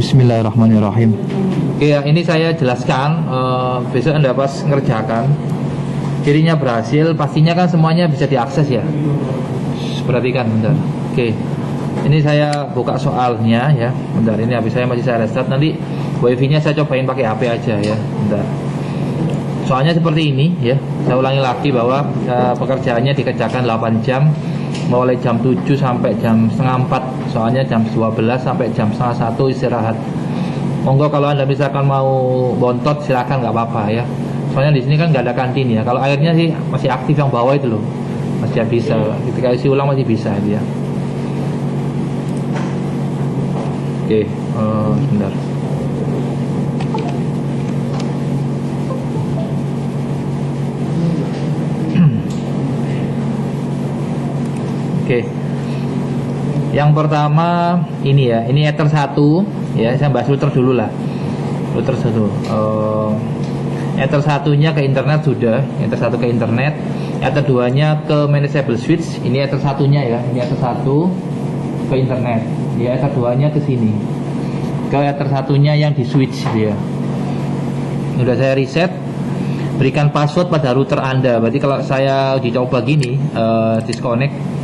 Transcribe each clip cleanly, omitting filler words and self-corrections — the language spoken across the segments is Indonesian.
Bismillahirrahmanirrahim. Oke, ya, ini saya jelaskan. Besok Anda pas ngerjakan, cirinya berhasil, pastinya kan semuanya bisa diakses ya. Perhatikan, bentar. Oke, ini saya buka soalnya ya. Bentar, ini habis saya masih saya restart. Nanti wifi-nya saya cobain pakai HP aja ya. Bentar. Soalnya seperti ini ya. Saya ulangi lagi bahwa pekerjaannya dikerjakan 8 jam, mulai jam 7 sampai jam setengah 4. Soalnya jam 12 sampai jam setengah 1 istirahat. Monggo kalau Anda misalkan mau bontot silakan, nggak apa-apa ya. Soalnya di sini kan nggak ada kantin ya. Kalau airnya sih masih aktif yang bawah itu loh, masih bisa. Ketika isi ulang masih bisa dia. Oke, sebentar. Oke. Yang pertama ini ya, ini Ether 1 ya, saya bahas router dulu lah. Router 1. Ether 1-nya ke internet sudah, Ether 1 ke internet. Ether 2-nya ke manageable switch. Ini Ether 1-nya ya, ini Ether 1 ke internet. Ya, Ether 2-nya ke sini. Ke Ether 1-nya yang di switch dia. Udah saya reset. Berikan password pada router Anda. Berarti kalau saya dicoba gini, disconnect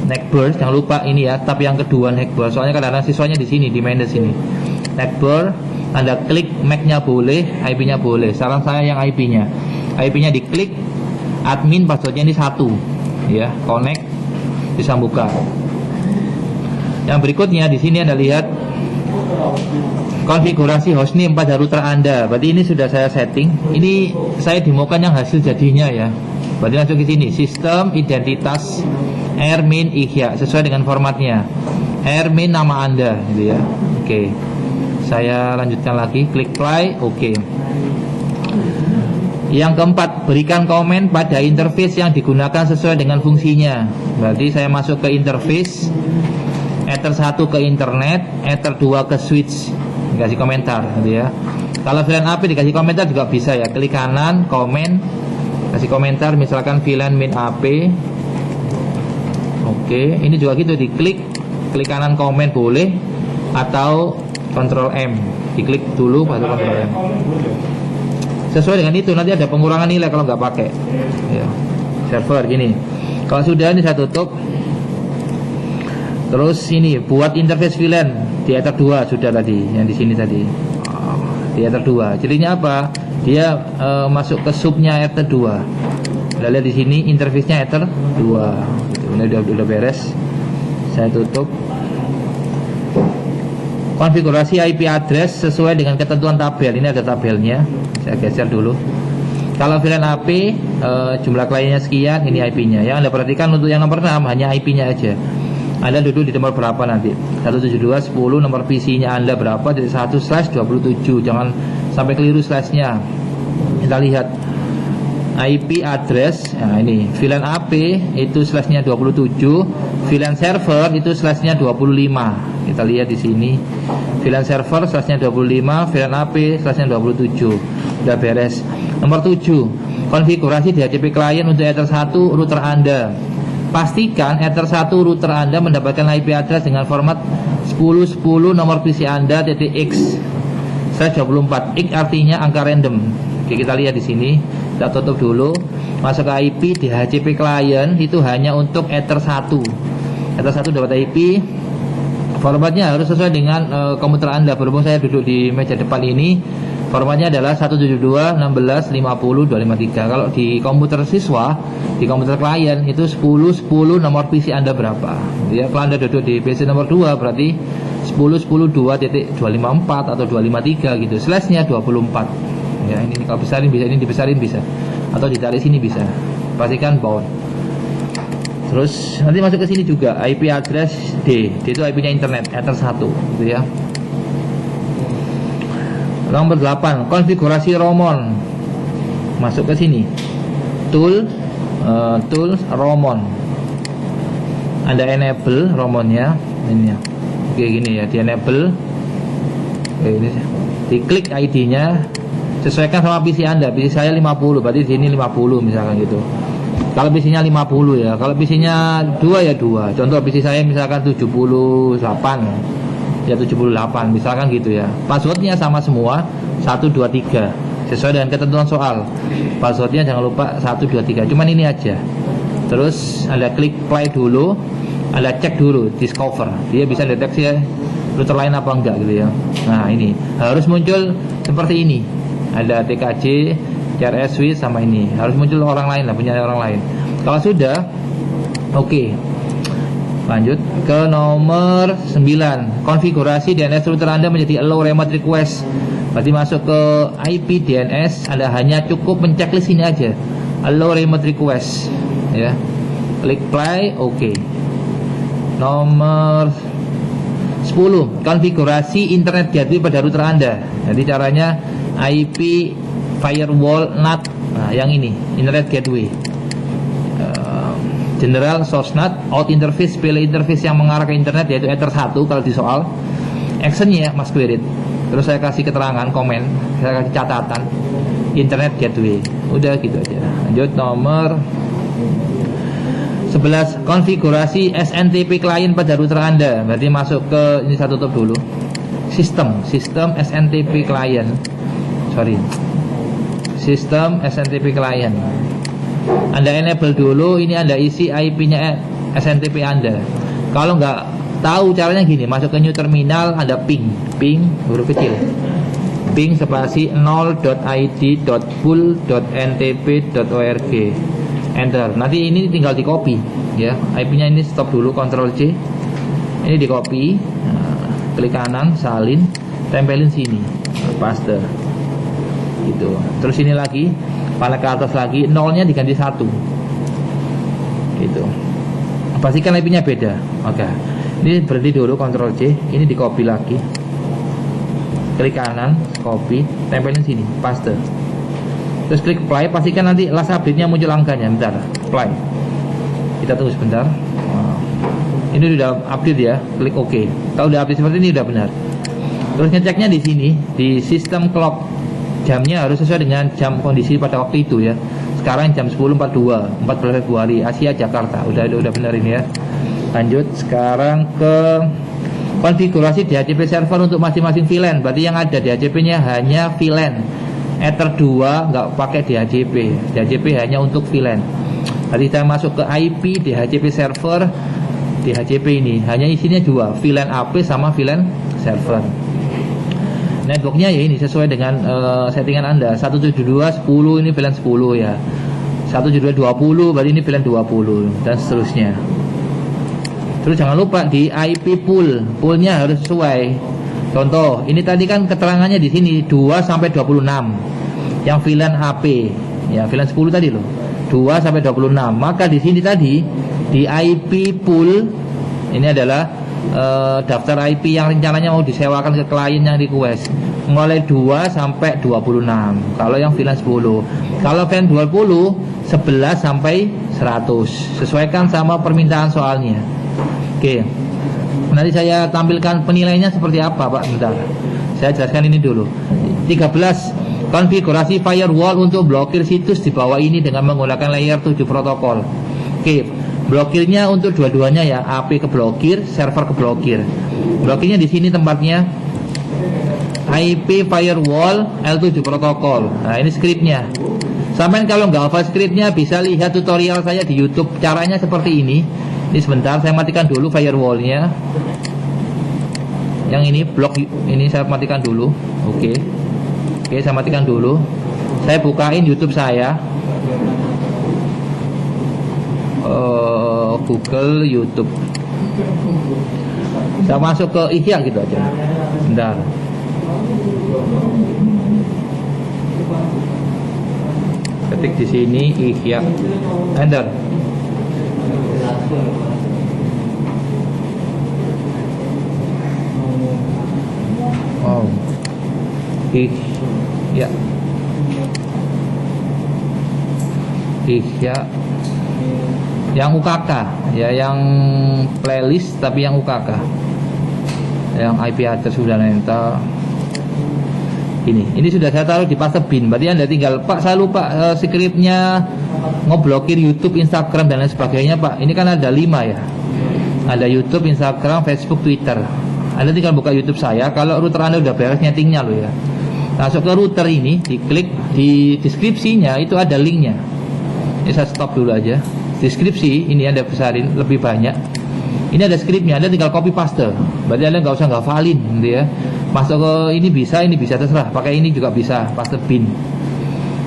Neckbird, jangan lupa ini ya, tab yang kedua Neckbird. Soalnya kadang-kadang siswanya di sini, di manage sini. Neckbird, Anda klik MAC-nya boleh, IP-nya boleh. Saran saya yang IP-nya. IP-nya diklik, admin passwordnya ini 1. Ya, connect, bisa buka. Yang berikutnya di sini Anda lihat konfigurasi hostname pada router Anda. Berarti ini sudah saya setting. Ini saya demokan yang hasil jadinya ya. Berarti langsung ke sini, sistem identitas Ermin Ihya sesuai dengan formatnya. Ermin nama Anda gitu ya. Oke. Saya lanjutkan lagi, klik play, oke. Yang keempat, berikan komen pada interface yang digunakan sesuai dengan fungsinya. Berarti saya masuk ke interface, Ether 1 ke internet, Ether 2 ke switch. Dikasih komentar gitu ya. Kalau VLAN AP dikasih komentar juga bisa ya. Klik kanan, komen, kasih komentar misalkan VLAN min AP. Oke, ini juga gitu, diklik, klik kanan komen boleh, atau Ctrl M, diklik dulu baru Ctrl M. Sesuai dengan itu nanti ada pengurangan nilai kalau nggak pakai. Ya. Server gini. Kalau sudah ini saya tutup. Terus ini buat interface VLAN di Ether 2 sudah tadi, yang di sini tadi. Di Ether 2. Jadinya apa? Dia masuk ke subnya Ether 2. Kita lihat di sini interface-nya Ether 2. Udah beres. Saya tutup. Konfigurasi IP address sesuai dengan ketentuan tabel. Ini ada tabelnya. Saya geser dulu. Kalau VLAN AP jumlah kliennya sekian, ini IP-nya. Yang Anda perhatikan untuk yang nomor 6 hanya IP-nya aja. Anda duduk di nomor berapa nanti? 172.10, nomor PC-nya Anda berapa? Jadi 1/27. Jangan sampai keliru slash-nya. Kita lihat IP address. Nah ini VLAN AP itu slashnya 27, VLAN server itu slashnya 25. Kita lihat di sini VLAN server slashnya 25, VLAN AP slashnya 27. Udah beres. Nomor 7, konfigurasi DHCP klien untuk Ether 1 router Anda. Pastikan Ether 1 router Anda mendapatkan IP address dengan format 1010 nomor PC Anda .x /24. X artinya angka random. Oke, kita lihat di sini. Kita tutup dulu. Masuk ke IP DHCP client itu hanya untuk Ether 1. Ether 1 dapat IP. Formatnya harus sesuai dengan komputer Anda. Berhubung saya duduk di meja depan ini, formatnya adalah 172.16.50.253. Kalau di komputer siswa, di komputer klien itu 1010 nomor PC Anda berapa. Ya, kalau Anda duduk di PC nomor 2 berarti 10.10.2.254 atau 253 gitu. Slashnya 24. Ya, ini kalau besarin bisa, ini dibesarin bisa, atau ditarik sini bisa. Pastikan bound. Terus nanti masuk ke sini juga IP address D itu IP-nya internet Ether 1 gitu ya. Nomor 8, konfigurasi ROMON. Masuk ke sini. Tools ROMON. Anda enable ROMON-nya ini ya. Oke, gini ya, di enable. Oke, ini diklik ID-nya. Sesuaikan sama PC Anda. PC saya 50, berarti di sini 50 misalkan gitu. Kalau PC-nya 50 ya. Kalau PC-nya 2 ya 2. Contoh PC saya misalkan 78. ya 78 misalkan gitu ya. Passwordnya sama semua 123 sesuai dengan ketentuan soal. Passwordnya jangan lupa 123, cuman ini aja. Terus Anda klik play dulu, Anda cek dulu discover, dia bisa deteksi ya router lain apa enggak gitu ya. Nah ini harus muncul seperti ini, ada TKJ, CRS switch sama ini harus muncul orang lain lah, punya orang lain. Kalau sudah oke. Lanjut ke nomor 9, konfigurasi DNS router Anda menjadi allow remote request. Berarti masuk ke IP DNS, Anda hanya cukup menceklis ini aja, allow remote request ya. Klik play, oke. Nomor 10, konfigurasi internet gateway pada router Anda. Jadi caranya IP firewall NAT. Nah, yang ini internet gateway. General source NAT, out interface, pilih interface yang mengarah ke internet yaitu Ether 1 kalau di soal. Actionnya Mas Query. Terus saya kasih keterangan, komen, saya kasih catatan internet gateway. Udah gitu aja. Lanjut nomor 11, konfigurasi SNTP client pada router Anda. Berarti masuk ke ini, saya tutup dulu. Sistem SNTP client. Sistem SNTP client. Anda enable dulu, ini Anda isi IP-nya SNTP Anda. Kalau nggak tahu caranya gini, masuk ke new terminal, Anda ping huruf kecil, ping spasi 0.id.pool.ntp.org, enter. Nanti ini tinggal di copy ya, IP-nya ini stop dulu, Ctrl C, ini di copy, klik kanan, salin, tempelin sini, paste gitu. Terus ini lagi panel ke atas lagi, nolnya diganti 1 gitu. Pastikan IP-nya beda. Oke. Ini berhenti dulu, Ctrl C, ini di copy lagi, klik kanan, copy, tempelin sini, paste. Terus klik play, pastikan nanti last update-nya muncul angkanya. Bentar, play. Kita tunggu sebentar. Ini sudah update ya, klik OK. Kalau udah update seperti ini udah benar. Terus ngeceknya di sini, di sistem clock, jamnya harus sesuai dengan jam kondisi pada waktu itu ya. Sekarang jam 10.42, 14 Februari, Asia Jakarta. Udah benar ini ya. Lanjut sekarang ke konfigurasi DHCP server untuk masing-masing VLAN. Berarti yang ada DHCP-nya hanya VLAN. Ether 2 nggak pakai DHCP. DHCP hanya untuk VLAN. Berarti kita masuk ke IP DHCP server. DHCP ini hanya isinya 2, VLAN AP sama VLAN server. Networknya ya ini sesuai dengan settingan Anda. 172.10 ini VLAN 10 ya. 172.20 berarti ini VLAN 20 dan seterusnya. Terus jangan lupa di IP poolnya harus sesuai. Contoh, ini tadi kan keterangannya di sini 2 sampai 26. Yang VLAN AP ya, VLAN 10 tadi loh. 2 sampai 26. Maka di sini tadi di IP pool ini adalah daftar IP yang rencananya mau disewakan ke klien yang request, mulai 2 sampai 26 kalau yang VLAN 10. Kalau VLAN 20 11 sampai 100, sesuaikan sama permintaan soalnya. Oke, nanti saya tampilkan penilaiannya seperti apa Pak. Bentar, saya jelaskan ini dulu. 13, konfigurasi firewall untuk blokir situs di bawah ini dengan menggunakan layer 7 protokol. Oke, blokirnya untuk dua-duanya ya, AP keblokir, server keblokir. Blokirnya di sini tempatnya IP firewall L7 protokol. Nah, ini scriptnya. Sampai kalau nggak hafal scriptnya bisa lihat tutorial saya di YouTube. Caranya seperti ini. Ini sebentar, saya matikan dulu firewallnya. Yang ini blok ini saya matikan dulu. Oke, saya matikan dulu. Saya bukain YouTube saya. Google, YouTube. Saya masuk ke Ihya gitu aja. Bentar. Ketik di sini Ihya. Enter. Oh. Ihya. Ihya. Yang UKK ya, yang playlist tapi yang UKK, yang IP address sudah nempel. Ini sudah saya taruh di paste bin. Berarti Anda tinggal, Pak saya lupa scriptnya ngeblokir YouTube, Instagram dan lain sebagainya Pak. Ini kan ada 5 ya, ada YouTube, Instagram, Facebook, Twitter. Anda tinggal buka YouTube saya. Kalau router Anda udah beres nyetingnya loh ya, masuk ke router ini, diklik di deskripsinya itu ada linknya. Ini saya stop dulu aja. Deskripsi ini Anda besarin lebih banyak. Ini ada skripnya, Anda tinggal copy paste. Berarti Anda nggak usah ngafalin gitu ya. Masuk ke ini bisa terserah. Pakai ini juga bisa, paste bin.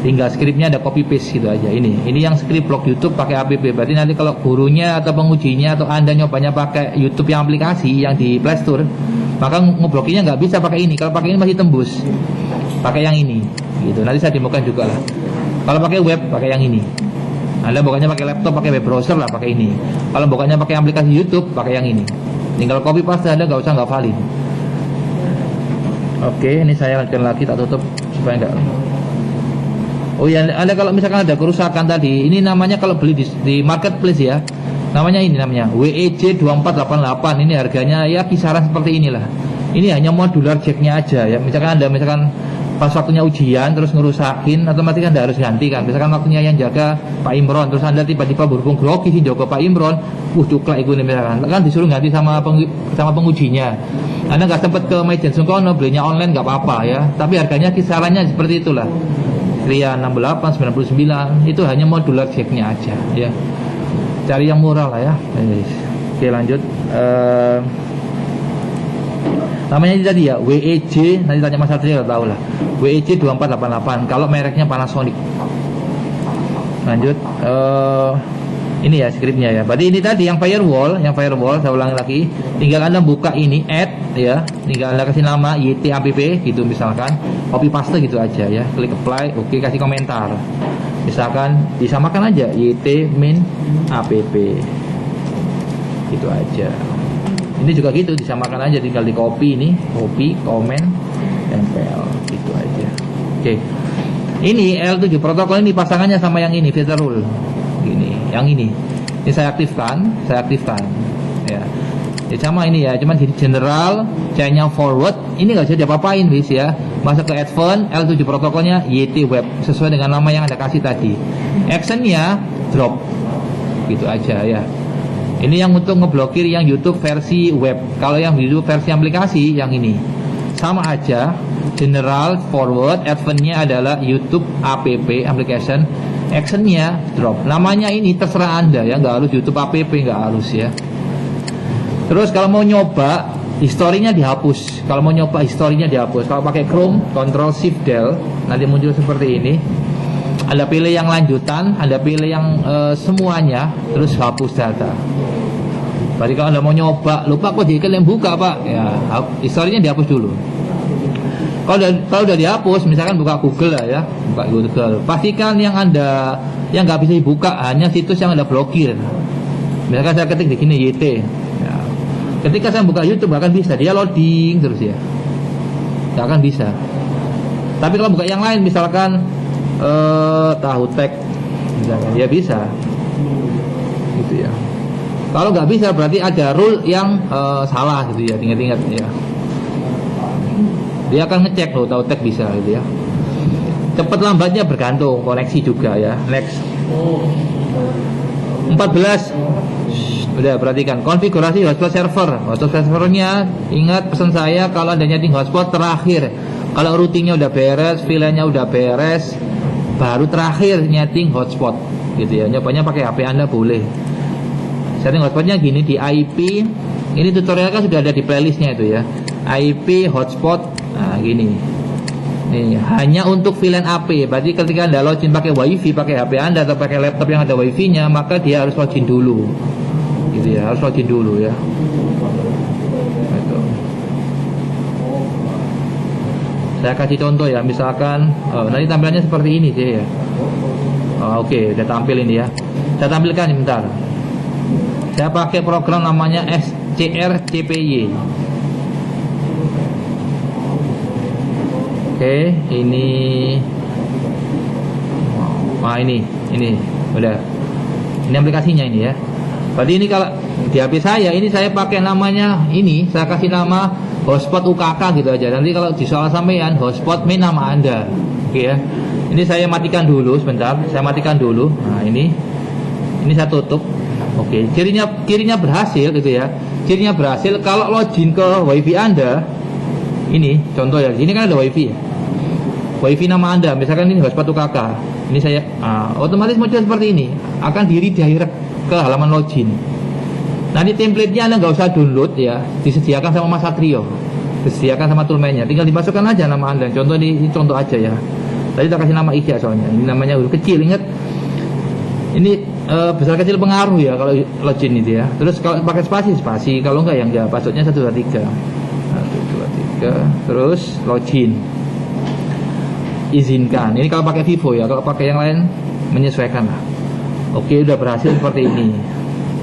Tinggal skripnya ada copy paste gitu aja. Ini yang skrip blog YouTube pakai app. Berarti nanti kalau gurunya atau pengujinya atau Anda nyobanya pakai YouTube yang aplikasi yang di Play Store, maka ngeblokinya nggak bisa pakai ini. Kalau pakai ini masih tembus. Pakai yang ini gitu. Nanti saya demokan juga lah. Kalau pakai web pakai yang ini. Anda bukannya pakai laptop, pakai web browser lah pakai ini. Kalau bukannya pakai aplikasi YouTube, pakai yang ini. Tinggal copy paste, Anda nggak usah ngafalin. Oke, ini saya lanjutkan lagi, tak tutup supaya enggak. Oh ya, Anda kalau misalkan ada kerusakan tadi, ini namanya kalau beli di marketplace ya, namanya WEJ 2488. Ini harganya ya kisaran seperti inilah. Ini hanya modular jacknya aja ya. Misalkan pas waktunya ujian terus ngerusakin, otomatis Anda harus ganti kan. Misalkan waktunya yang jaga Pak Imron, terus Anda tiba-tiba berhubung grogi sih jaga Pak Imron, cuklek itu nih misalkan, kan disuruh ganti sama pengujinya. Anda nggak sempat ke Majen Sungkono, belinya online nggak apa-apa ya. Tapi harganya kisarannya seperti itulah. Ria 68, 99 itu hanya modular jacknya aja ya. Cari yang murah lah ya. Oke lanjut. Namanya ini tadi ya WEJ, nanti tanya Mas Satria tahu lah. WEJ 2488 kalau mereknya Panasonic. Lanjut ini ya skripnya ya. Berarti ini tadi yang firewall saya ulangi lagi. Tinggal Anda buka ini add ya. Tinggal Anda kasih nama YT app gitu misalkan. Copy paste gitu aja ya. Klik apply, oke, kasih komentar. Misalkan disamakan aja YT min app. Gitu aja. Ini juga gitu, disamakan aja, tinggal di copy ini, copy, komen, tempel, gitu aja. Oke. Ini L7 protokol ini pasangannya sama yang ini, filter rule. Ini, yang ini. Ini saya aktifkan ya. Ya sama ini ya, cuman jadi general, chainnya forward, ini nggak bisa diapa-apain bis ya. Masuk ke advance, L7 protokolnya YT web sesuai dengan nama yang Anda kasih tadi. Actionnya drop. Gitu aja ya. Ini yang untuk ngeblokir yang YouTube versi web. Kalau yang YouTube versi aplikasi yang ini sama aja. General forward, advance-nya adalah YouTube app application, actionnya drop. Namanya ini terserah Anda ya, nggak harus YouTube app, nggak harus ya. Terus kalau mau nyoba historinya dihapus. Kalau mau nyoba historinya dihapus. Kalau pakai Chrome, Ctrl Shift Del, nanti muncul seperti ini. Anda pilih yang lanjutan, Anda pilih yang semuanya, terus hapus data. Berarti kalau Anda mau nyoba, lupa kok jadi kalian buka Pak, ya historinya dihapus dulu. Kalau udah dihapus, misalkan buka Google lah ya, buka Google. Pastikan yang nggak bisa dibuka hanya situs yang Anda blokir. Misalkan saya ketik di sini YT. Ya. Ketika saya buka YouTube nggak akan bisa, dia loading terus ya, nggak akan bisa. Tapi kalau buka yang lain, misalkan tahu tag misalkan, ya bisa gitu ya. Kalau nggak bisa berarti ada rule yang salah gitu ya, ingat-ingat ya. Dia akan ngecek loh, tahu tag bisa gitu ya. Cepat lambatnya bergantung koneksi juga ya. Next 14. Udah perhatikan konfigurasi hotspot server. Hotspot servernya, ingat pesan saya, kalau Anda nyeting hotspot terakhir. Kalau routingnya udah beres, VLAN-nya udah beres, baru terakhir nyeting hotspot gitu ya. Nyobanya pakai HP Anda boleh. Setting hotspotnya gini di IP. Ini tutorial kan sudah ada di playlistnya itu ya. IP hotspot, nah gini. Nih, hanya untuk VLAN AP. Berarti ketika Anda login pakai WiFi, pakai HP Anda atau pakai laptop yang ada WiFi-nya, maka dia harus login dulu. Gitu ya, harus login dulu ya. Gitu. Saya kasih contoh ya, misalkan nanti tampilannya seperti ini sih ya. Oke, udah tampil ini ya. Saya tampilkan bentar. Saya pakai program namanya SCRCPY. Oke, ini ini udah. Ini aplikasinya ini ya. Berarti ini kalau di HP saya ini saya pakai namanya ini, saya kasih nama hotspot UKK gitu aja. Nanti kalau di soal sampean hotspot main nama Anda. Oke ya. Ini saya matikan dulu sebentar, saya matikan dulu. Nah, ini saya tutup. Oke, cirinya berhasil gitu ya. Cirinya berhasil kalau login ke WiFi Anda. Ini contoh ya. Ini kan ada WiFi ya. WiFi nama Anda, misalkan ini hotspot UKK. Ini saya otomatis muncul seperti ini. Akan redirect ke halaman login. Nanti template-nya Anda nggak usah download ya. Disediakan sama Mas Satrio. Disediakan sama toolman-nya. Tinggal dimasukkan aja nama Anda. Contoh ini contoh aja ya. Tadi tak kasih nama IKEA soalnya. Ini namanya huruf kecil, ingat. Ini besar kecil pengaruh ya kalau login itu ya. Terus kalau pakai spasi, kalau enggak yang ya passwordnya 123. 123 terus login. Izinkan. Ini kalau pakai Vivo ya, kalau pakai yang lain menyesuaikan lah. Oke, udah berhasil seperti ini.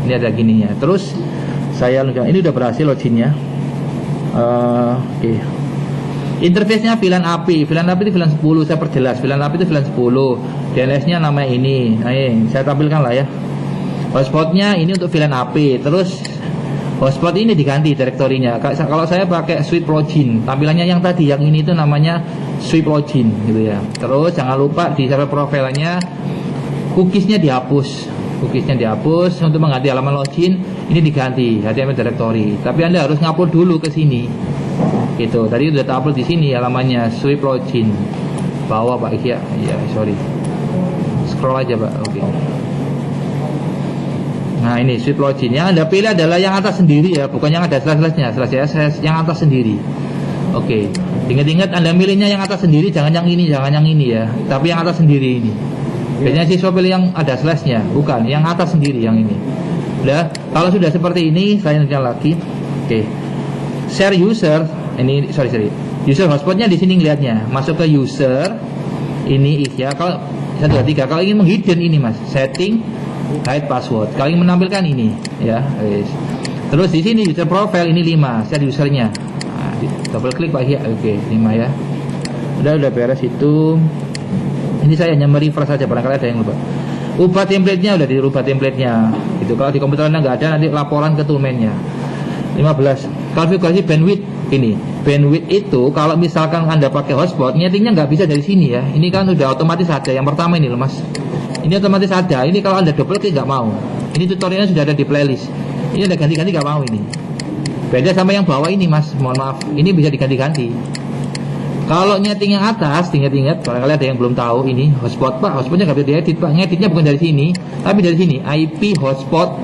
Ini ada gininya. Terus saya ini udah berhasil loginnya. Oke. Interface-nya VLAN API. VLAN API itu VLAN 10, saya perjelas. VLAN API itu VLAN 10. DNS-nya namanya ini. Nah, ini saya tampilkan lah ya. Hotspot-nya ini untuk VLAN API. Terus hotspot ini diganti direktorinya. Kalau saya pakai sweep login, tampilannya yang tadi, yang ini itu namanya sweep login gitu ya. Terus jangan lupa di server profile-nya cookies-nya dihapus. Cookies-nya dihapus untuk mengganti halaman login, ini diganti HTML directory. Tapi Anda harus ngupload dulu ke sini. Gitu. Tadi udah upload di sini halamannya sweep login. Bawah Pak Ikhya. Ya, sorry. Scroll aja, Pak. Oke. Nah, ini sweep login. Yang Anda pilih adalah yang atas sendiri ya, bukan yang ada slash-slashnya. Slash yang atas sendiri. Oke. Ingat-ingat Anda milihnya yang atas sendiri, jangan yang ini ya. Tapi yang atas sendiri ini. Biasanya siswa pilih yang ada slashnya, bukan yang atas sendiri yang ini. Udah, kalau sudah seperti ini, saya lanjutkan lagi. Oke. Share user, ini sorry. User hotspotnya di sini ngelihatnya. Masuk ke user, ini ya. Kalau 1 2 3, kalau ingin menghidden ini Mas, setting, hide password. Kalau ingin menampilkan ini, ya. Terus di sini user profile ini 5, share usernya. Nah, double klik Pak ya. Oke, 5 ya. Udah beres itu. Ini saya hanya merefresh saja, barangkali ada yang lupa. Ubah template-nya, udah dirubah template-nya. Gitu. Kalau di komputer Anda nggak ada, nanti laporan ke toolman-nya. 15. Konfigurasi bandwidth ini. Bandwidth itu kalau misalkan Anda pakai hotspot, nyetingnya nggak bisa dari sini ya. Ini kan udah otomatis ada. Yang pertama ini loh Mas. Ini otomatis ada. Ini kalau Anda double klik nggak mau. Ini tutorialnya sudah ada di playlist. Ini ada ganti-ganti nggak mau ini. Beda sama yang bawah ini Mas. Mohon maaf. Ini bisa diganti-ganti. Kalau nyeting yang atas, ingat-ingat, barangkali ada yang belum tahu ini hotspot Pak, hotspotnya nggak bisa diedit Pak, ngeditnya bukan dari sini, tapi dari sini IP hotspot,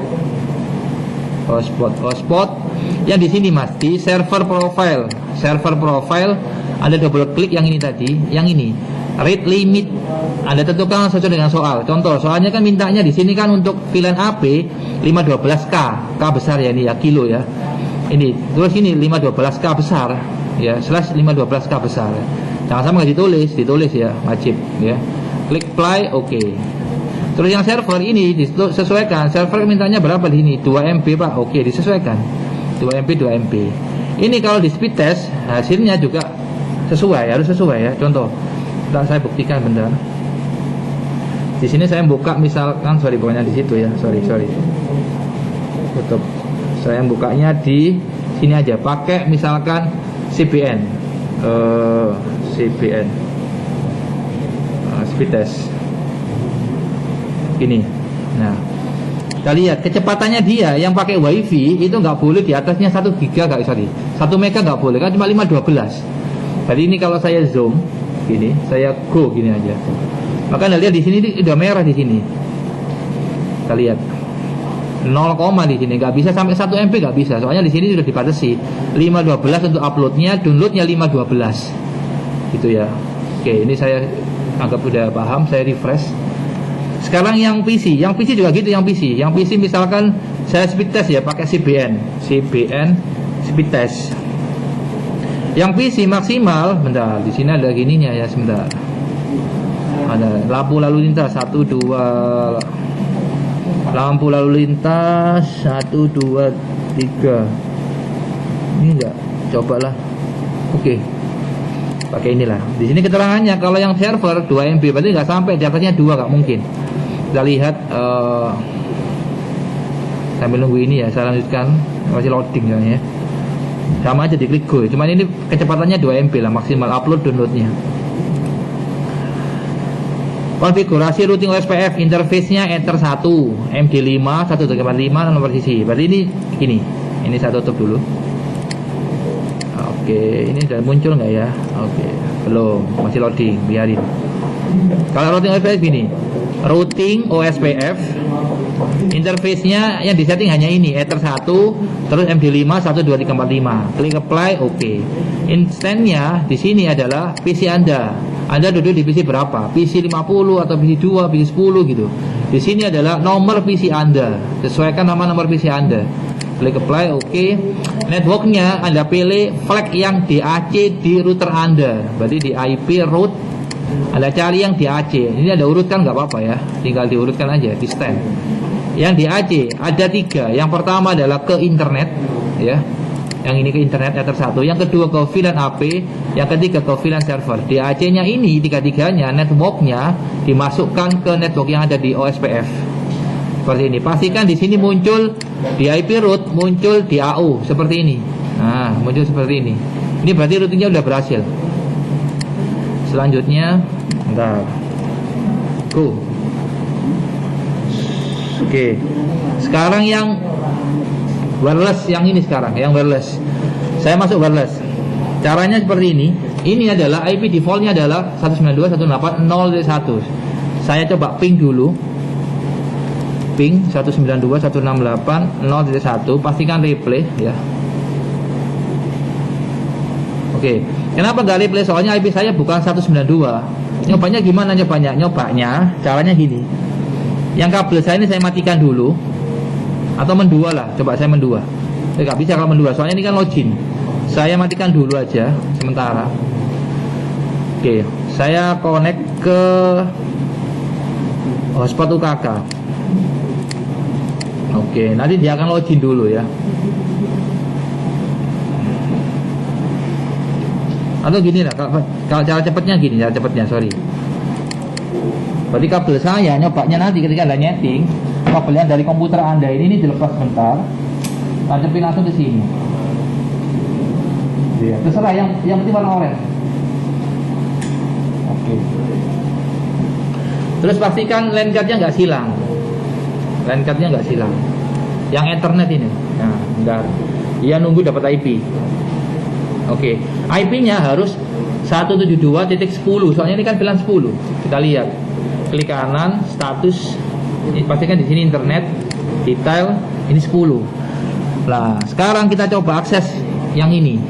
yang di sini Mas, di server profile Anda double klik yang ini tadi, yang ini read limit, Anda tentukan sesuai dengan soal. Contoh, soalnya kan mintanya di sini kan untuk VLAN AP 512K, K besar ya ini ya, kilo ya. Ini, terus ini 512K besar. Ya, slash 512K besar. Jangan sampai nggak ditulis ya, wajib ya. Klik play, oke. Terus yang server ini disesuaikan. Server mintanya berapa di sini? 2 MB Pak. Oke, disesuaikan. 2 MB. Ini kalau di speed test hasilnya juga sesuai, harus sesuai ya. Contoh, saya buktikan bentar. Di sini saya buka misalkan, pokoknya di situ ya. Sorry. Tutup. Saya bukanya di sini aja. Pakai misalkan CBN speed test ini. Nah, kita lihat kecepatannya dia yang pakai WiFi itu nggak boleh di atasnya 1 giga, 1 mega nggak boleh kan, cuma 512. Jadi ini kalau saya zoom gini, saya go gini aja, maka Anda lihat di sini udah merah di sini. Kita lihat 0, di sini nggak bisa sampai 1 MB, nggak bisa, soalnya di sini sudah dibatasi 512 untuk uploadnya, downloadnya 512 gitu ya. Oke, ini saya anggap udah paham, saya refresh. Sekarang yang PC juga gitu. Yang PC misalkan saya speed test ya, pakai CBN speed test. Yang PC maksimal, bentar, di sini ada gininya ya, sebentar. Ada lampu lalu lintas 1 2, lampu lalu lintas 1 2 3. Ini enggak, cobalah. Oke. Pakai inilah. Di sini keterangannya kalau yang server 2 MB berarti nggak sampai, di atasnya 2 nggak mungkin. Kita lihat sambil nunggu ini ya, saya lanjutkan, masih loading ya. Sama aja diklik go. Cuman ini kecepatannya 2 MB lah maksimal upload downloadnya. Konfigurasi routing OSPF, interface-nya Ether 1, MD5, 1.45, nomor sisi. Berarti ini saya tutup dulu. Oke, ini sudah muncul nggak ya? Oke, belum, masih loading, biarin. Kalau routing OSPF gini, routing OSPF, interface-nya yang disetting hanya ini, Ether 1, terus MD5, 12345. Klik apply, oke. Instannya di sini adalah PC Anda. Anda duduk di PC berapa? PC 50 atau PC 2, PC 10 gitu. Di sini adalah nomor PC Anda. Sesuaikan nama nomor PC Anda. Klik apply, oke. Networknya Anda pilih flag yang DAC di router Anda. Berarti di IP route Anda cari yang DAC. Ini ada urutkan nggak apa-apa ya. Tinggal diurutkan aja di stand. Yang DAC ada 3. Yang pertama adalah ke internet, ya. Yang ini ke internet Ether 1, yang kedua ke VLAN AP, yang ketiga ke VLAN server. DAC-nya ini tiga-tiganya networknya dimasukkan ke network yang ada di OSPF. Seperti ini. Pastikan di sini muncul di IP route, muncul di AU seperti ini. Nah, muncul seperti ini. Ini berarti routingnya udah berhasil. Selanjutnya, bentar. Go. Oke. Sekarang yang wireless, yang ini sekarang, yang wireless. Saya masuk wireless. Caranya seperti ini. Ini adalah IP defaultnya adalah 192.168.0.1. Saya coba ping dulu. Ping 192.168.0.1. Pastikan replay ya. Oke. Kenapa gak replay? Soalnya IP saya bukan 192. Nyobanya gimana nyobanya? Nyobanya caranya gini. Yang kabel saya ini saya matikan dulu. Atau mendua lah, coba saya mendua. Nggak bisa kalau mendua, soalnya ini kan login. Saya matikan dulu aja sementara. Oke, saya connect ke hotspot UKK. Oke, nanti dia akan login dulu ya. Atau gini lah, kalau cara cepatnya gini, cara cepatnya, sorry. Berarti kabel saya nyobanya nanti ketika Anda nyeting, kabelnya dari komputer Anda ini dilepas sebentar, tancapin langsung ke sini. Ya, terserah yang penting warna oranye. Oke. Terus pastikan LAN card-nya nggak silang. LAN card-nya nggak silang. Yang Ethernet ini. Nah, bentar. Dia nunggu dapat IP. Oke. IP-nya harus 172.10. Soalnya ini kan VLAN 10. Kita lihat. Klik kanan, status. Ini pastikan di sini internet, detail, ini 10. Nah, sekarang kita coba akses yang ini.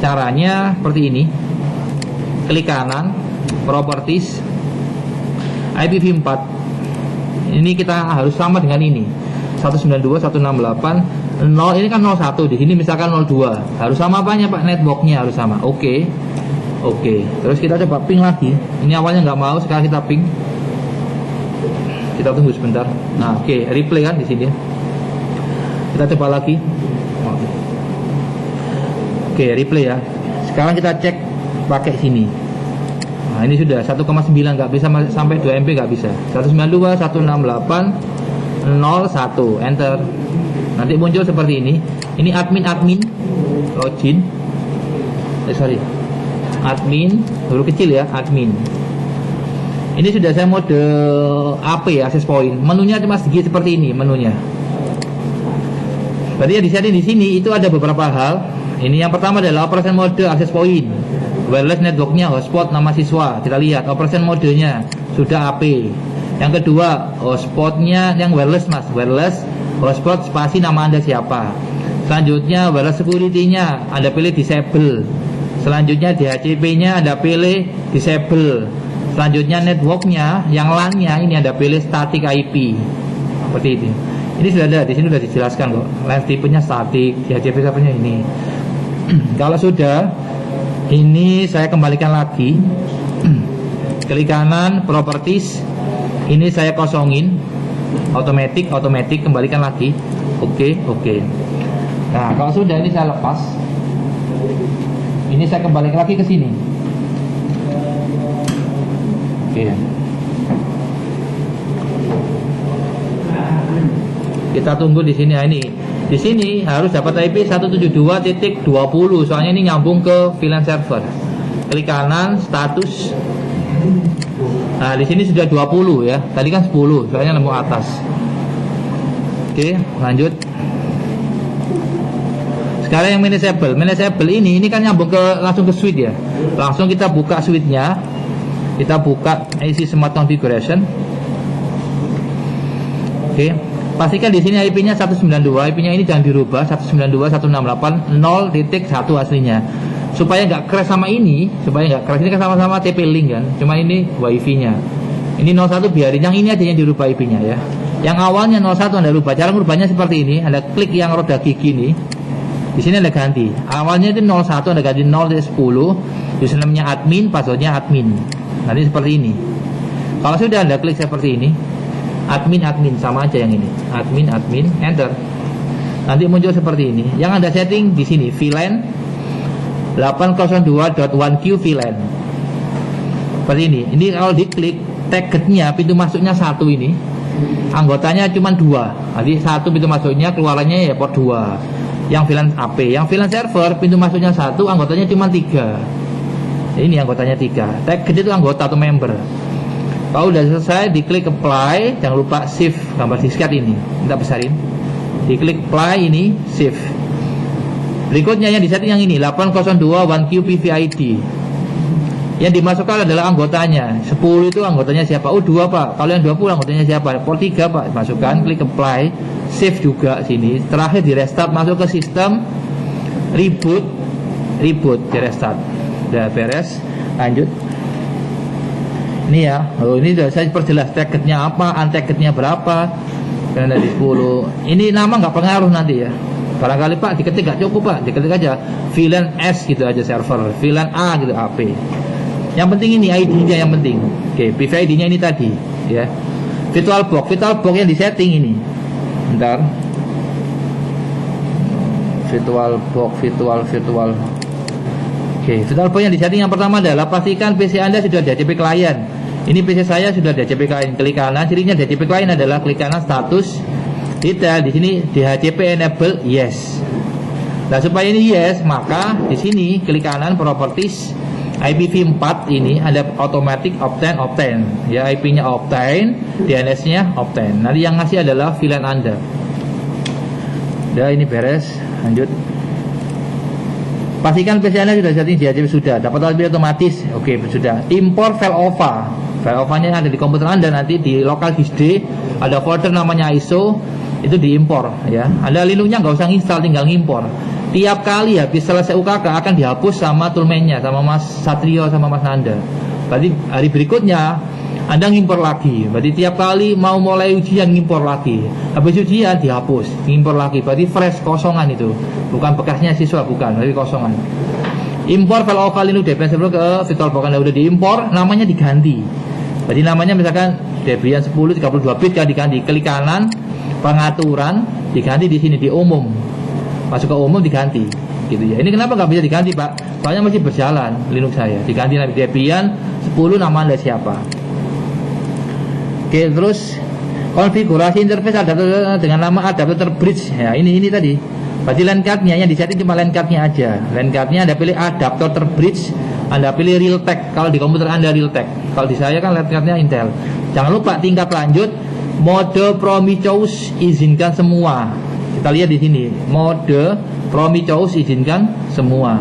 Caranya seperti ini. Klik kanan, properties, IPv4. Ini kita harus sama dengan ini. 192.168.0, ini kan 01, di sini misalkan 02. Harus sama apanya Pak? Networknya harus sama. Oke. Terus kita coba ping lagi. Ini awalnya nggak mau, sekarang kita ping. Kita tunggu sebentar. Nah, oke, replay kan di sini. Kita coba lagi. Oke, replay ya. Sekarang kita cek pakai sini. Nah, ini sudah 1,9 nggak bisa sampai 2 MB nggak bisa. 192.168.0.1 enter. Nanti muncul seperti ini. Ini admin login. Admin huruf kecil ya, admin. Ini sudah saya mode AP ya, access point. Menunya cuma segini seperti ini menunya. Berarti yang disetting di sini itu ada beberapa hal. Ini yang pertama adalah operation mode access point. Wireless networknya hotspot nama siswa. Kita lihat operation modenya sudah AP. Yang kedua hotspotnya yang wireless mas, wireless hotspot spasi nama Anda siapa. Selanjutnya wireless security-nya Anda pilih disable. Selanjutnya DHCP-nya Anda pilih disable. Selanjutnya networknya, yang LAN-nya ini Anda pilih static IP. Seperti ini. Ini sudah ada, di sini sudah dijelaskan kok. LAN tipenya static, DHCP siapanya ini. Kalau sudah, ini saya kembalikan lagi. Klik kanan, properties. Ini saya kosongin. Automatic, kembalikan lagi. Oke. Nah, kalau sudah ini saya lepas. Ini saya kembalikan lagi ke sini. Oke. Kita tunggu di sini. Nah, ini di sini harus dapat IP 172.20. Soalnya ini nyambung ke VLAN server. Klik kanan, status. Nah, di sini sudah 20 ya. Tadi kan 10, soalnya nemu atas. Oke, lanjut. Sekarang yang manageable ini kan nyambung langsung ke switch ya. Langsung kita buka switchnya. Kita buka IC Smart Configuration. Oke. Pastikan di sini IP-nya 192, IP-nya ini jangan dirubah, 192.168.0.1 aslinya. Supaya nggak crash sama ini, ini kan sama-sama TP-Link kan. Cuma ini WiFi-nya. Ini 01 biarin, yang ini aja yang dirubah IP-nya ya. Yang awalnya 01 Anda rubah. Cara merubahnya seperti ini, Anda klik yang roda gigi ini. Di sini Anda ganti. Awalnya itu 01 Anda ganti 0-10, username-nya admin, password-nya admin. Nanti seperti ini. Kalau sudah Anda klik seperti ini, admin sama aja yang ini, admin enter, nanti muncul seperti ini. Yang Anda setting di sini VLAN 802.1Q VLAN seperti ini. Ini kalau diklik targetnya pintu masuknya 1 ini, anggotanya cuma 2, jadi 1 pintu masuknya, keluarannya ya port 2. Yang VLAN AP, yang VLAN server pintu masuknya 1, anggotanya cuma 3. Ini anggotanya 3. Target itu anggota atau member. Kalau udah selesai, diklik apply, jangan lupa save gambar disket ini. Minta besarin. Diklik apply ini, save. Berikutnya yang disetting yang ini, 802.1Q PVID. Yang dimasukkan adalah anggotanya. 10 itu anggotanya siapa? Oh 2 Pak. Kalau yang 20 anggotanya siapa? Port 3 Pak. Masukkan, klik apply, save juga sini. Terakhir di restart, masuk ke sistem, reboot, di restart. Udah beres, lanjut. Ini ya, ini sudah saya perjelas targetnya apa, untargetnya berapa, dan dari 10. Ini nama nggak pengaruh nanti ya. Barangkali Pak diketik nggak cukup Pak, diketik aja VLAN S gitu aja server, VLAN A gitu AP. Yang penting ini ID-nya yang penting. Oke, PVID-nya ini tadi ya. VirtualBox yang disetting ini. Bentar. VirtualBox. Oke, VirtualBox yang disetting yang pertama adalah pastikan PC Anda sudah ada DHCP client. Ini PC saya sudah ada DHCP client. Klik kanan, cirinya DHCP client adalah klik kanan status detail. Di sini DHCP enable yes. Nah, supaya ini yes, maka di sini klik kanan properties IPv4 ini ada automatic obtain. Ya, IP-nya obtain, DNS-nya obtain. Nanti yang ngasih adalah VLAN Anda. Udah, ini beres. Lanjut. Pastikan PC Anda sudah setting DHCP sudah. Dapat IP otomatis. Oke, sudah. Import file OVA. File OVA-nya ada di komputer Anda, nanti di local disk D ada folder namanya ISO, itu diimpor ya. Anda Linux-nya nggak usah install, tinggal ngimpor. Tiap kali habis selesai UKK akan dihapus sama toolman-nya, sama Mas Satrio sama Mas Nanda. Berarti hari berikutnya Anda ngimpor lagi. Berarti tiap kali mau mulai ujian ngimpor lagi. Habis ujian dihapus, ngimpor lagi. Berarti fresh, kosongan itu. Bukan bekasnya siswa, bukan, tapi kosongan. Impor file OVA Linux Debian sebelum ke VirtualBox Anda udah diimpor, namanya diganti. Berarti namanya misalkan Debian 10 32 bit kan diganti. Klik kanan, pengaturan, diganti di sini di umum. Masuk ke umum diganti. Gitu ya. Ini kenapa nggak bisa diganti Pak? Soalnya masih berjalan Linux saya. Diganti nanti Debian 10 nama Anda siapa. Oke, terus konfigurasi interface adapter dengan nama adapter bridge. Ya, ini tadi. Berarti LAN card-nya yang disetting cuma LAN card-nya aja. LAN card-nya Anda pilih adapter bridge, Anda pilih Realtek. Kalau di komputer Anda Realtek. Kalau di saya kan LAN card-nya Intel. Jangan lupa tingkat lanjut mode Prometheus izinkan semua. Kita lihat di sini, mode Prometheus izinkan semua.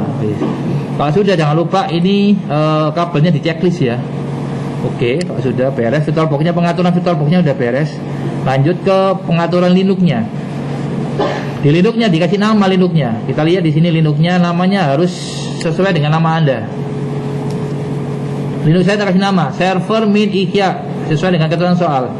Kalau sudah jangan lupa ini kabelnya di checklist ya. Oke, kalau sudah beres, VirtualBox-nya pengaturan VirtualBox-nya udah beres. Lanjut ke pengaturan Linux-nya. Di Linux-nya dikasih nama Linux-nya. Kita lihat di sini Linux-nya namanya harus sesuai dengan nama Anda. Linux saya kasih nama server min IKEA sesuai dengan ketentuan soal.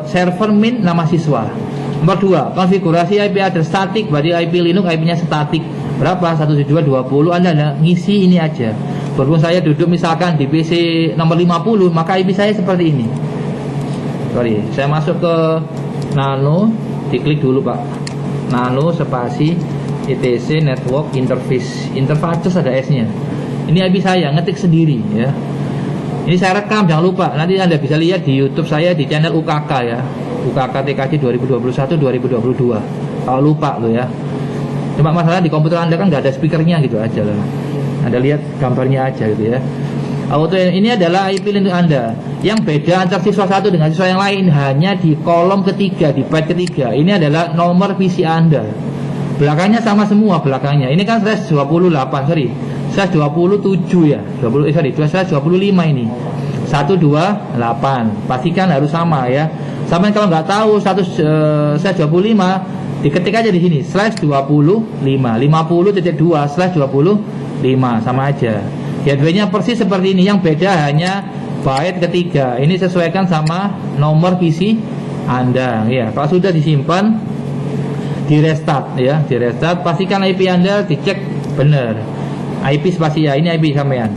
Server min nama siswa. Nomor 2, konfigurasi IP address statik. Berarti IP Linux IP-nya statik. Berapa? 172.20. Anda ngisi ini aja. Berhubung saya duduk misalkan di PC nomor 50, maka IP saya seperti ini. Sorry, saya masuk ke nano, diklik dulu Pak. Nano spasi etc network interface. Interface ada S-nya. Ini IP saya, ngetik sendiri ya. Ini saya rekam, jangan lupa. Nanti Anda bisa lihat di YouTube saya di channel UKK ya. UKK TKJ 2021-2022. Kalau lupa lo ya. Cuma masalah di komputer Anda kan nggak ada speakernya gitu aja lah. Anda lihat gambarnya aja gitu ya. Auto ini adalah IP Linux Anda. Yang beda antara siswa satu dengan siswa yang lain hanya di kolom ketiga, di byte ketiga. Ini adalah nomor PC Anda. Belakangnya sama semua belakangnya. Ini kan slash 28, sorry. Slash 27 ya. 25 ini. 128. Pastikan harus sama ya. Sampai kalau nggak tahu status slash 25, diketik aja di sini slash 25 50.2 slash 25 sama aja. Gateway-nya persis seperti ini. Yang beda hanya byte ketiga. Ini sesuaikan sama nomor PC Anda ya. Kalau sudah disimpan, di restart ya, di restart, pastikan IP Anda dicek benar. IP spasial ini IP sampean.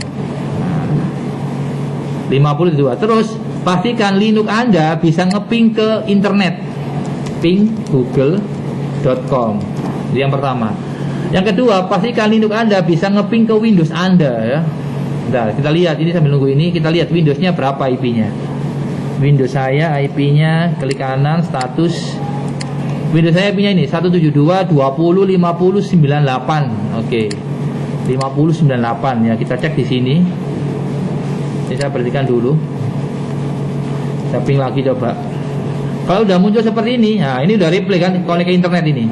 52. Terus pastikan Linux Anda bisa ngeping ke internet. Ping google.com. Itu yang pertama. Yang kedua, pastikan Linux Anda bisa ngeping ke Windows Anda ya. Nah, kita lihat ini sambil nunggu ini, kita lihat Windowsnya berapa IP-nya. Windows saya IP-nya klik kanan status. Windows saya IP-nya ini 172.20.50.98. Oke. 50.98 ya, kita cek di sini. Ini saya perhatikan dulu. Saya ping lagi coba. Kalau udah muncul seperti ini, nah ini udah replay kan, connect ke internet ini.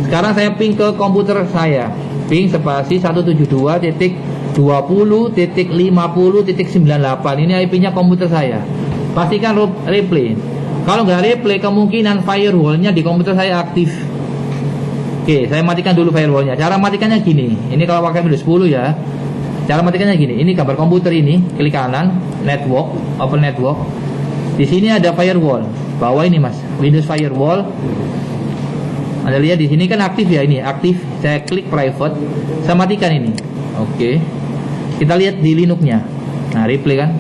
Sekarang saya ping ke komputer saya. Ping spasi 172.20.50.98. Ini IP-nya komputer saya. Pastikan replay. Kalau nggak replay, kemungkinan firewall-nya di komputer saya aktif. Oke, saya matikan dulu firewall-nya. Cara matikannya gini. Ini kalau pakai Windows 10 ya. Cara matikannya gini. Ini gambar komputer ini, klik kanan, network, open network. Di sini ada firewall. Bawah ini Mas, Windows Firewall. Anda lihat di sini kan aktif ya, ini aktif. Saya klik private, saya matikan ini. Oke. Kita lihat di Linux-nya. Nah, replay kan.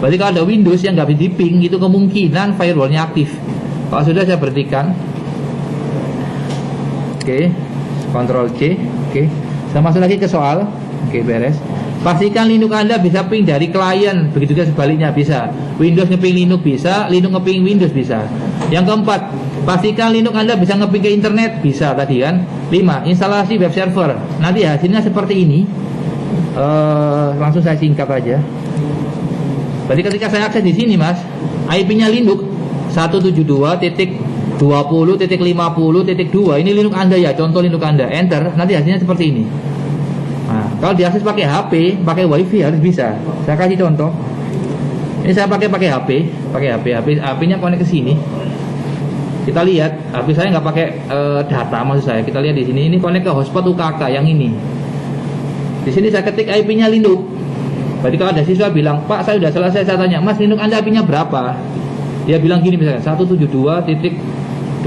Berarti kalau ada Windows yang nggak bisa di-ping, itu kemungkinan firewall-nya aktif. Kalau sudah, saya berhentikan. Oke, Ctrl C. Oke, saya masuk lagi ke soal. Oke, beres. Pastikan Linux Anda bisa ping dari klien, begitu juga sebaliknya bisa. Windows ngeping Linux bisa, Linux ngeping Windows bisa. Yang keempat, pastikan Linux Anda bisa ngeping ke internet, bisa tadi kan. 5. Instalasi web server. Nanti hasilnya seperti ini. Langsung saya singkat aja. Berarti ketika saya akses di sini Mas, IP-nya Linux 172.20.50.2. Ini Linux Anda ya, contoh Linux Anda. Enter, nanti hasilnya seperti ini. Nah, kalau diakses pakai HP, pakai WiFi harus bisa. Saya kasih contoh. Ini saya pakai HP, HP-nya connect ke sini. Kita lihat, HP saya nggak pakai data maksud saya. Kita lihat di sini, ini connect ke hotspot UKK yang ini. Di sini saya ketik IP-nya Linux. Berarti kalau ada siswa bilang, Pak, saya sudah selesai, saya tanya, Mas, Linux Anda IP-nya berapa? Dia bilang gini misalnya, 172.20.50,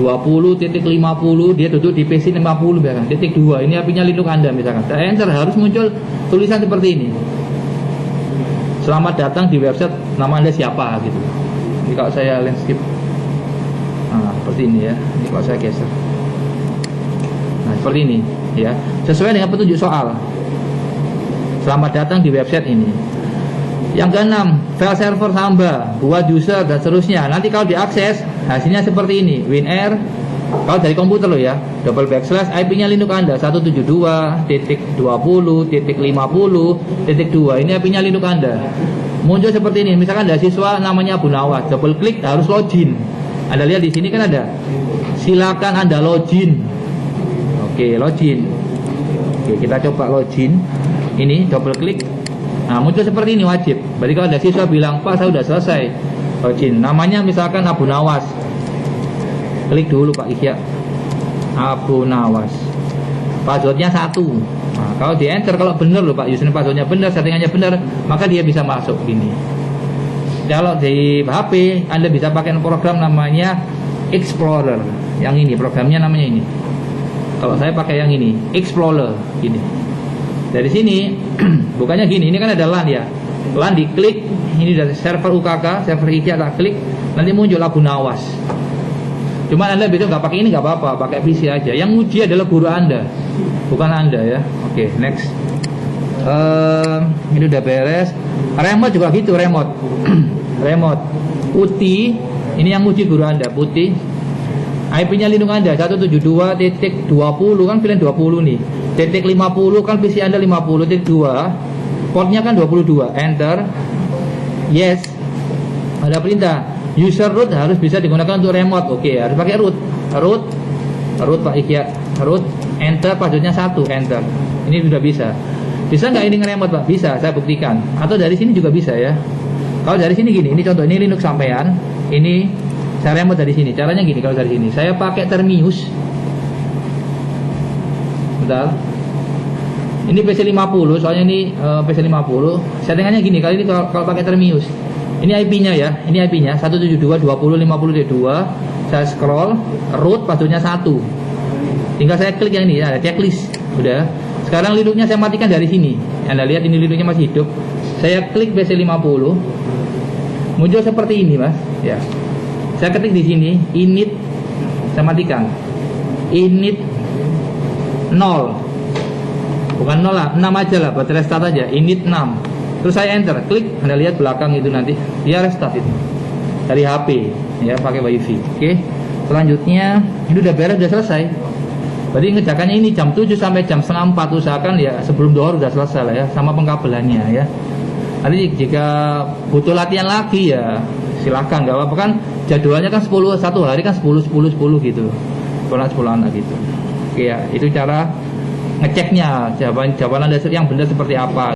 dia duduk di PC 50 misalkan, .2, ini IP-nya Linux Anda misalkan. Saya enter, harus muncul tulisan seperti ini. Selamat datang di website, nama Anda siapa gitu. Ini kalau saya landscape. Nah, seperti ini ya. Ini kalau saya geser. Nah, seperti ini ya. Sesuai dengan petunjuk soal. Selamat datang di website ini. Yang keenam, file server tambah, buat user dan seterusnya. Nanti kalau diakses, hasilnya seperti ini. WinR, kalau dari komputer loh ya, double backslash IP-nya Linux Anda 172.20.50.2. Ini IP-nya Linux Anda. Muncul seperti ini. Misalkan ada siswa namanya Abu Nawas, double klik harus login. Anda lihat di sini kan ada. Silakan Anda login. Oke, login. Oke, kita coba login. Ini double klik. Nah, muncul seperti ini wajib. Berarti kalau ada siswa bilang, Pak, saya sudah selesai login. Namanya misalkan Abu Nawas. Klik dulu Pak Ihya. Abu Nawas. Passwordnya 1. Nah, kalau di enter, kalau benar loh Pak, username passwordnya benar, settingannya benar, maka dia bisa masuk gini. Kalau di HP, Anda bisa pakai program namanya Explorer. Yang ini, programnya namanya ini. Kalau saya pakai yang ini, Explorer gini. Dari sini bukannya gini, ini kan ada LAN ya. LAN diklik, ini dari server UKK, server IKEA, tak klik, nanti muncul Abu Nawas. Cuma Anda bisa nggak pakai ini nggak apa-apa, pakai PC aja. Yang uji adalah guru Anda, bukan Anda ya. Oke, next. Ini udah beres. Remote juga gitu, remote. Remote. Putih, ini yang uji guru Anda, putih. IP-nya Linux Anda 172.20 kan pilihan 20 nih. .50 kan PC Anda 50.2. Portnya kan 22. Enter. Yes, ada perintah user root harus bisa digunakan untuk remote. Oke, harus pakai root Pak Ikya, root enter, passwordnya 1, enter. Ini sudah bisa. Bisa nggak ini nge-remote Pak? Bisa, saya buktikan. Atau dari sini juga bisa ya. Kalau dari sini gini, ini contoh, ini Linux sampean, ini saya remote dari sini. Caranya gini, kalau dari sini saya pakai Termius. Bentar. Ini PC50, soalnya ini PC50. Settingannya gini, kali ini kalau pakai Termius. Ini IP-nya ya, ini IP-nya 172.20.50.2. Saya scroll, root passwordnya 1. Tinggal saya klik yang ini, ada checklist. Udah. Sekarang Linuxnya saya matikan dari sini. Anda lihat ini Linuxnya masih hidup. Saya klik PC50. Muncul seperti ini, Mas. Ya. Saya ketik di sini init, saya matikan. Init 0. Bukan 0 lah, 6 aja lah, buat restart aja. Init 6. Terus saya enter, klik, Anda lihat belakang itu nanti dia restart itu. Dari HP, ya, pakai WiFi. Oke. Selanjutnya, ini udah beres, udah selesai. Berarti ngerjakannya ini jam 7 sampai jam setengah 4, usahakan ya sebelum dohor udah selesai lah ya, sama pengkabelannya ya. Nanti jika butuh latihan lagi ya silahkan, nggak apa-apa kan, jadwalnya kan 10 satu hari kan 10 gitu, 10 anak gitu. Oke ya, itu cara ngeceknya jawaban dasar yang benar seperti apa.